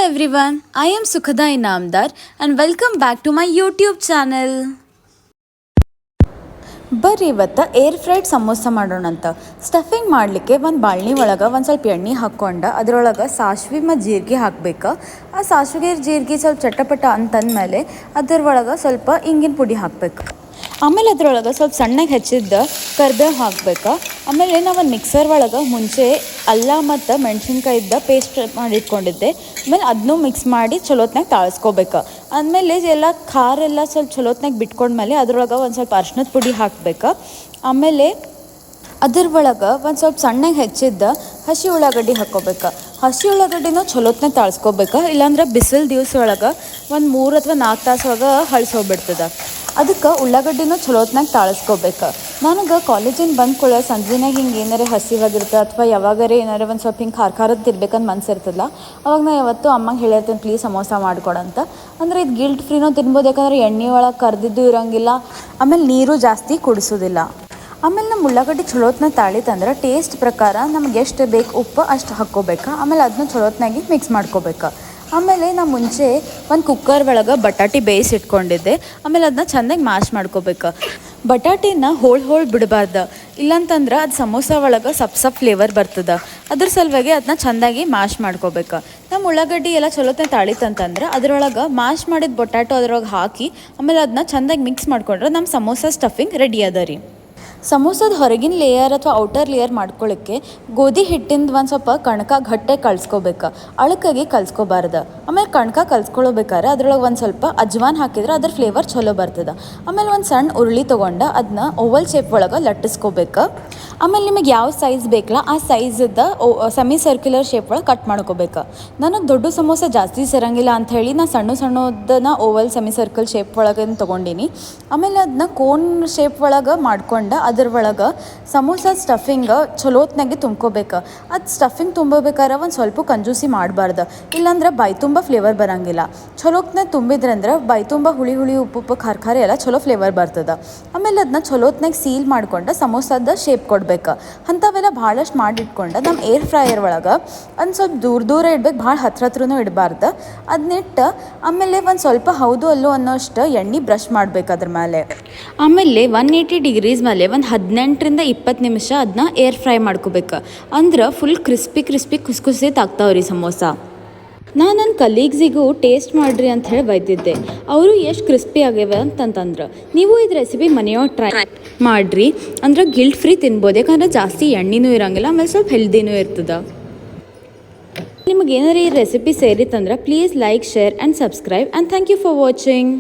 everyone, I am Sukhada Inamdar and welcome back to my YouTube channel. ಬರ್ರಿ ಇವತ್ತು air fried samosa ಮಾಡೋಣಂತ. Stuffing ಮಾಡಲಿಕ್ಕೆ ಒಂದು ಬಾಳ್ನಿ ಒಳಗೆ ಒಂದು ಸ್ವಲ್ಪ ಎಣ್ಣೆ ಹಾಕ್ಕೊಂಡು ಅದರೊಳಗೆ ಸಾಸಿವೆ ಮತ್ತು ಜೀರಿಗೆ ಹಾಕಬೇಕು. ಆ ಸಾಸಿವೆ ಜೀರಿಗೆ ಸ್ವಲ್ಪ ಚಟಪಟ ಅಂತಂದಮೇಲೆ ಅದರ ಒಳಗೆ ಸ್ವಲ್ಪ ಇಂಗಿನ ಪುಡಿ ಹಾಕಬೇಕು. ಆಮೇಲೆ ಅದ್ರೊಳಗೆ ಸ್ವಲ್ಪ ಸಣ್ಣಗೆ ಹೆಚ್ಚಿದ್ದ ಕರಿಬೇವು ಹಾಕ್ಬೇಕು. ಆಮೇಲೆ ನಾವು ಮಿಕ್ಸರ್ ಒಳಗೆ ಮುಂಚೆ ಅಲ್ಲ ಮತ್ತು ಮೆಣಸಿನ್ಕಾಯಿದ್ದ ಪೇಸ್ಟ್ ಮಾಡಿಟ್ಕೊಂಡಿದ್ದೆ. ಆಮೇಲೆ ಅದನ್ನೂ ಮಿಕ್ಸ್ ಮಾಡಿ ಚಲೋತ್ನಾಗ ತಾಳಿಸ್ಕೋಬೇಕು. ಆಮೇಲೆ ಎಲ್ಲ ಖಾರ ಎಲ್ಲ ಸ್ವಲ್ಪ ಚಲೋತ್ನಾಗ ಬಿಟ್ಕೊಂಡ್ಮೇಲೆ ಅದ್ರೊಳಗೆ ಒಂದು ಸ್ವಲ್ಪ ಅರ್ಶಿಣದ ಪುಡಿ ಹಾಕಬೇಕು. ಆಮೇಲೆ ಅದ್ರ ಒಳಗೆ ಒಂದು ಸ್ವಲ್ಪ ಸಣ್ಣಗೆ ಹೆಚ್ಚಿದ್ದ ಹಸಿ ಉಳ್ಳಾಗಡ್ಡಿ ಹಾಕ್ಕೋಬೇಕು. ಹಸಿ ಉಳ್ಳಾಗಡ್ಡಿನೂ ಚಲೋತ್ನಾಗ ತಾಳಿಸ್ಕೋಬೇಕು, ಇಲ್ಲಾಂದ್ರೆ ಬಿಸಿಲು ದಿವಸ ಒಳಗೆ ಒಂದು 3 ಅಥವಾ 4 ತಾಸು ಒಳಗೆ ಹಳ್ಸೋಗ್ಬಿಡ್ತದೆ. ಅದಕ್ಕೆ ಉಳ್ಳಾಗಡ್ಡಿನೂ ಚಲೋತ್ನಾಗ ತಾಳಿಸ್ಕೋಬೇಕು. ನನಗೆ ಕಾಲೇಜಿನ ಬಂದ ಕೂಡ ಸಂಜೆನಾಗ ಹಿಂಗೆ ಏನಾರೇ ಹಸಿವಾಗಿರ್ತದೆ ಅಥವಾ ಯಾವಾಗಾರೇ ಏನಾರೇ ಒಂದು ಸ್ವಲ್ಪ ಹಿಂಗೆ ಖಾರದ್ದು ತಿನ್ಬೇಕಂತ ಮನಸ್ಸಿರ್ತಲ್ಲ, ಅವಾಗ ನಾ ಯಾವತ್ತೂ ಅಮ್ಮಂಗೆ ಹೇಳಿರ್ತೇನೆ ಪ್ಲೀಸ್ ಸಮೋಸ ಮಾಡ್ಕೊಡಂತ. ಅಂದರೆ ಇದು ಗಿಲ್ಟ್ ಫ್ರೀನೂ ತಿನ್ಬೋದು, ಯಾಕಂದರೆ ಎಣ್ಣೆ ಒಳಗೆ ಕರ್ದಿದ್ದು ಇರೋಂಗಿಲ್ಲ, ಆಮೇಲೆ ನೀರು ಜಾಸ್ತಿ ಕುಡಿಸೋದಿಲ್ಲ. ಆಮೇಲೆ ನಮ್ಮ ಉಳ್ಳಾಗಡ್ಡಿ ಚಲೋತ್ನಾಗ ತಾಳಿತಂದ್ರೆ ಟೇಸ್ಟ್ ಪ್ರಕಾರ ನಮ್ಗೆ ಎಷ್ಟು ಬೇಕು ಉಪ್ಪು ಅಷ್ಟು ಹಾಕ್ಕೋಬೇಕು. ಆಮೇಲೆ ಅದನ್ನ ಚಲೋತ್ನಾಗಿ ಮಿಕ್ಸ್ ಮಾಡ್ಕೋಬೇಕು. ಆಮೇಲೆ ನಾ ಮುಂಚೆ ಒಂದು ಕುಕ್ಕರ್ ಒಳಗೆ ಬಟಾಟಿ ಬೇಯಿಸಿಟ್ಕೊಂಡಿದ್ದೆ. ಆಮೇಲೆ ಅದನ್ನ ಚೆಂದಾಗಿ ಮ್ಯಾಶ್ ಮಾಡ್ಕೋಬೇಕು. ಬಟಾಟಿನ ಹೋಳು ಬಿಡಬಾರ್ದು, ಇಲ್ಲಾಂತಂದ್ರೆ ಅದು ಸಮೋಸ ಒಳಗೆ ಸಪ್ ಫ್ಲೇವರ್ ಬರ್ತದೆ. ಅದ್ರ ಸಲುವಾಗಿ ಅದನ್ನ ಚೆಂದಾಗಿ ಮ್ಯಾಶ್ ಮಾಡ್ಕೋಬೇಕು. ನಮ್ಮ ಉಳ್ಳಾಗಡ್ಡಿ ಎಲ್ಲ ಚಲೋತ್ನಾಗ ತಾಳಿತಂತಂದ್ರೆ ಅದರೊಳಗೆ ಮ್ಯಾಶ್ ಮಾಡಿದ ಬೊಟ್ಯಾಟೊ ಅದ್ರೊಳಗೆ ಹಾಕಿ ಆಮೇಲೆ ಅದನ್ನ ಚೆಂದಾಗಿ ಮಿಕ್ಸ್ ಮಾಡ್ಕೊಂಡ್ರೆ ನಮ್ಮ ಸಮೋಸ ಸ್ಟಫಿಂಗ್ ರೆಡಿ ಅದ ರೀ. ಸಮೋಸದ ಹೊರಗಿನ ಲೇಯರ್ ಅಥವಾ ಔಟರ್ ಲೇಯರ್ ಮಾಡ್ಕೊಳ್ಳೋಕ್ಕೆ ಗೋಧಿ ಹಿಟ್ಟಿಂದ ಒಂದು ಸ್ವಲ್ಪ ಕಣಕ ಗಟ್ಟೆ ಕಳ್ಸ್ಕೋಬೇಕು, ಅಳಕಾಗಿ ಕಲ್ಸ್ಕೋಬಾರ್ದು. ಆಮೇಲೆ ಕಣಕ ಕಲ್ಸ್ಕೊಳ್ಬೇಕಾದ್ರೆ ಅದ್ರೊಳಗೆ ಒಂದು ಸ್ವಲ್ಪ ಅಜ್ವಾನ್ ಹಾಕಿದ್ರೆ ಅದ್ರ ಫ್ಲೇವರ್ ಚಲೋ ಬರ್ತದೆ. ಆಮೇಲೆ ಒಂದು ಸಣ್ಣ ಉರುಳಿ ತೊಗೊಂಡು ಅದನ್ನ ಓವಲ್ ಶೇಪ್ ಒಳಗೆ ಲಟ್ಟಿಸ್ಕೋಬೇಕು. ಆಮೇಲೆ ನಿಮಗೆ ಯಾವ ಸೈಜ್ ಬೇಕಲ್ಲ ಆ ಸೈಜದ ಸೆಮಿ ಸರ್ಕ್ಯುಲರ್ ಶೇಪ್ ಒಳಗೆ ಕಟ್ ಮಾಡ್ಕೋಬೇಕು. ನನಗೆ ದೊಡ್ಡ ಸಮೋಸ ಜಾಸ್ತಿ ಸೇರಂಗಿಲ್ಲ ಅಂಥೇಳಿ ನಾನು ಸಣ್ಣದನ್ನ ಓವಲ್ ಸೆಮಿ ಸರ್ಕಲ್ ಶೇಪ್ ಒಳಗೆ ತೊಗೊಂಡಿನಿ. ಆಮೇಲೆ ಅದನ್ನ ಕೋನ್ ಶೇಪ್ ಒಳಗೆ ಮಾಡ್ಕೊಂಡು ಅದ್ರ ಒಳಗೆ ಸಮೋಸ ಸ್ಟಫಿಂಗ್ ಚಲೋತ್ನಾಗೆ ತುಂಬ್ಕೋಬೇಕು. ಅದು ಸ್ಟಫಿಂಗ್ ತುಂಬೋಬೇಕಾದ್ರೆ ಒಂದು ಸ್ವಲ್ಪ ಕಂಜೂಸಿ ಮಾಡಬಾರ್ದು, ಇಲ್ಲಾಂದ್ರೆ ಬಾಯಿ ತುಂಬ ಫ್ಲೇವರ್ ಬರೋಂಗಿಲ್ಲ. ಚಲೋತ್ನಾಗ ತುಂಬಿದ್ರಂದ್ರೆ ಬಾಯಿ ತುಂಬ ಹುಳಿ ಉಪ್ಪು ಖಾರ ಎಲ್ಲ ಚಲೋ ಫ್ಲೇವರ್ ಬರ್ತದೆ. ಆಮೇಲೆ ಅದನ್ನ ಚಲೋತ್ನಾಗ ಸೀಲ್ ಮಾಡ್ಕೊಂಡು ಸಮೋಸದ ಶೇಪ್ ಕೊಡ್ಬೇಕು. ಅಂಥವೆಲ್ಲ ಭಾಳಷ್ಟು ಮಾಡಿಟ್ಕೊಂಡು ನಮ್ಮ ಏರ್ ಫ್ರೈಯರ್ ಒಳಗೆ ಒಂದು ಸ್ವಲ್ಪ ದೂರ ಇಡ್ಬೇಕು, ಭಾಳ ಹತ್ರನೂ ಇಡಬಾರ್ದು. ಅದನ್ನಿಟ್ಟು ಆಮೇಲೆ ಒಂದು ಸ್ವಲ್ಪ ಹೌದು ಅಲ್ಲೋ ಅನ್ನೋಷ್ಟು ಎಣ್ಣೆ ಬ್ರಷ್ ಮಾಡಬೇಕು ಅದ್ರ ಮೇಲೆ. ಆಮೇಲೆ 180 ಡಿಗ್ರೀಸ್ ಮೇಲೆ ಒಂದು 18ರಿಂದ 20 ನಿಮಿಷ ಅದನ್ನ ಏರ್ ಫ್ರೈ ಮಾಡ್ಕೋಬೇಕು. ಅಂದ್ರೆ ಫುಲ್ ಕ್ರಿಸ್ಪಿ ಕುಸ್ಕುಸಿತ್ ಆಗ್ತಾವ್ರಿ ಸಮೋಸ. ನಾನು ನನ್ನ ಕಲೀಗ್ಸಿಗೂ ಟೇಸ್ಟ್ ಮಾಡಿರಿ ಅಂತ ಹೇಳಿ ಬೈದಿದ್ದೆ. ಅವರು ಎಷ್ಟು ಕ್ರಿಸ್ಪಿ ಆಗ್ಯಾವ ಅಂತಂತಂದ್ರೆ ನೀವು ಇದು ರೆಸಿಪಿ ಮನೆಯೊಳಗೆ ಟ್ರೈ ಮಾಡಿರಿ, ಅಂದ್ರೆ ಗಿಲ್ಟ್ ಫ್ರೀ ತಿನ್ಬೋದು. ಯಾಕಂದ್ರೆ ಜಾಸ್ತಿ ಎಣ್ಣೆನೂ ಇರೋಂಗಿಲ್ಲ, ಆಮೇಲೆ ಸ್ವಲ್ಪ ಹೆಲ್ದಿನೂ ಇರ್ತದೆ. ನಿಮಗೆ ಏನಾರು ಈ ರೆಸಿಪಿ ಸೇರಿತ್ತಂದ್ರೆ please like, share and subscribe and thank you for watching.